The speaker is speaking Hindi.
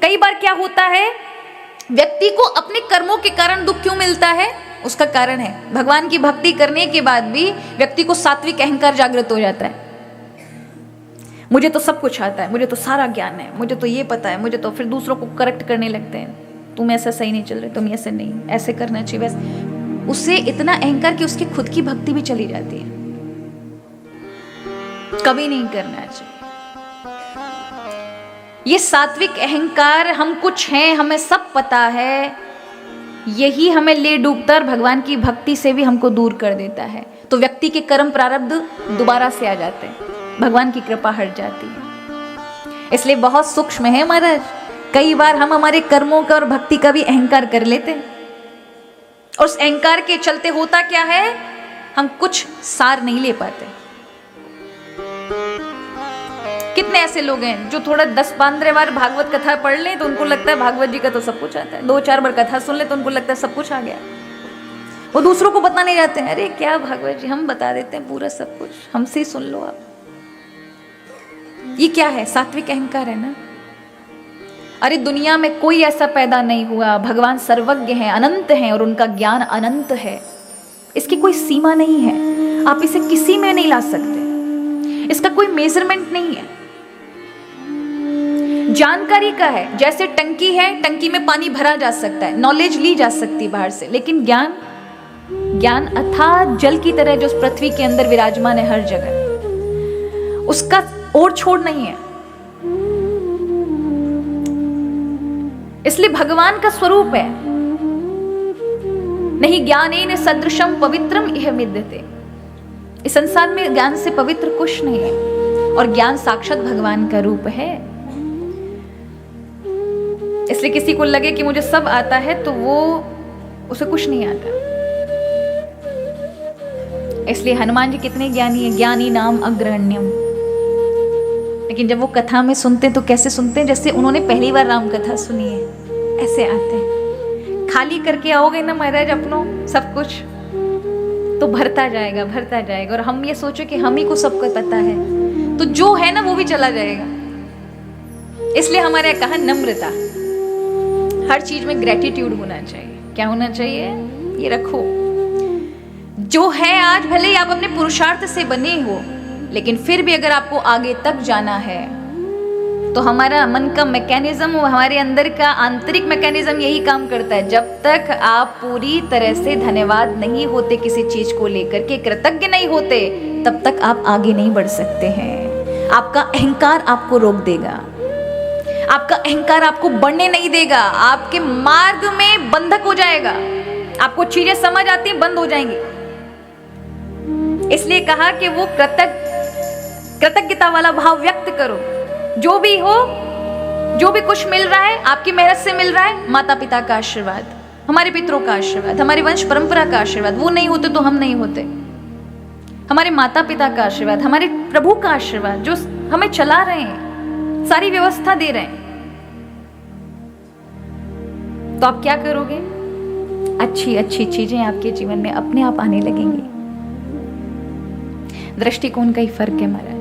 कई बार क्या होता है, व्यक्ति को अपने कर्मों के कारण दुख क्यों मिलता है, उसका कारण है भगवान की भक्ति करने के बाद भी व्यक्ति को सात्विक अहंकार जागृत हो जाता है। मुझे तो सब कुछ आता है, मुझे तो सारा ज्ञान है, मुझे तो ये पता है, मुझे तो, फिर दूसरों को करेक्ट करने लगते हैं, तुम ऐसा सही नहीं चल रहे, तुम ऐसे नहीं, ऐसे करना चाहिए वैसे। उससे इतना अहंकार कि उसकी खुद की भक्ति भी चली जाती है। कभी नहीं करना चाहिए ये सात्विक अहंकार। हम कुछ हैं, हमें सब पता है, यही हमें ले डूबता और भगवान की भक्ति से भी हमको दूर कर देता है। तो व्यक्ति के कर्म प्रारब्ध दोबारा से आ जाते हैं, भगवान की कृपा हट जाती है। इसलिए बहुत सूक्ष्म है महाराज, कई बार हम हमारे कर्मों का और भक्ति का भी अहंकार कर लेते हैं, और उस अहंकार के चलते होता क्या है, हम कुछ सार नहीं ले पाते। कितने ऐसे लोग हैं जो थोड़ा 10-15 बार भागवत कथा पढ़ लें तो उनको लगता है भागवत जी का तो सब कुछ आता है, 2-4 बार कथा सुन ले तो उनको लगता है सब कुछ आ गया। वो दूसरों को बताने जाते हैं, अरे क्या भागवत जी, हम बता देते हैं पूरा सब कुछ, हमसे ही सुन लो आप। ये क्या है, सात्विक अहंकार है ना। अरे दुनिया में कोई ऐसा पैदा नहीं हुआ, भगवान सर्वज्ञ हैं, अनंत हैं और उनका ज्ञान अनंत है, इसकी कोई सीमा नहीं है, आप इसे किसी में नहीं ला सकते, इसका कोई मेजरमेंट नहीं है। जानकारी का है, जैसे टंकी है, टंकी में पानी भरा जा सकता है, नॉलेज ली जा सकती है बाहर से, लेकिन ज्ञान अथाह जल की तरह जो उस पृथ्वी के अंदर विराजमान है हर जगह, उसका और छोड़ नहीं है। इसलिए भगवान का स्वरूप है, नहीं ज्ञानेन सदृशम पवित्रम इह विद्यते। इस संसार में ज्ञान से पवित्र कुछ नहीं है, और ज्ञान साक्षात भगवान का रूप है। इसलिए किसी को लगे कि मुझे सब आता है तो वो, उसे कुछ नहीं आता। इसलिए हनुमान जी कितने ज्ञानी है, ज्ञानी नाम अग्रहण्यम। लेकिन जब वो कथा में सुनते हैं तो कैसे सुनते हैं, जैसे उन्होंने पहली बार राम कथा सुनी है, ऐसे आते हैं। खाली करके आओगे ना महाराज अपनों सब कुछ, तो भरता जाएगा भरता जाएगा, और हम ये सोचो कि हम ही को सब कुछ पता है तो जो है ना वो भी चला जाएगा। इसलिए हमारे यहाँ कहा नम्रता, हर चीज में ग्रेटिट्यूड होना चाहिए। क्या होना चाहिए, ये रखो जो है, आज भले ही आप अपने पुरुषार्थ से बने हो, लेकिन फिर भी अगर आपको आगे तक जाना है तो हमारा मन का मैकेनिज्म, हमारे अंदर का आंतरिक मैकेनिज्म यही काम करता है। जब तक आप पूरी तरह से धन्यवाद नहीं होते किसी चीज को लेकर के, कृतज्ञ नहीं होते, तब तक आप आगे नहीं बढ़ सकते हैं। आपका अहंकार आपको रोक देगा, आपका अहंकार आपको बढ़ने नहीं देगा, आपके मार्ग में बंधक हो जाएगा, आपको चीजें समझ आती बंद हो जाएंगी। इसलिए कहा कि वो कृतज्ञता वाला भाव व्यक्त करो। जो भी हो, जो भी कुछ मिल रहा है आपकी मेहनत से मिल रहा है, माता पिता का आशीर्वाद, हमारे पितरों का आशीर्वाद, हमारी वंश परंपरा का आशीर्वाद, वो नहीं होते तो हम नहीं होते, हमारे माता पिता का आशीर्वाद, हमारे प्रभु का आशीर्वाद जो हमें चला रहे हैं, सारी व्यवस्था दे रहे हैं, तो आप क्या करोगे, अच्छी अच्छी चीजें आपके जीवन में अपने आप आने लगेंगी। दृष्टिकोण का ही फर्क है महाराज।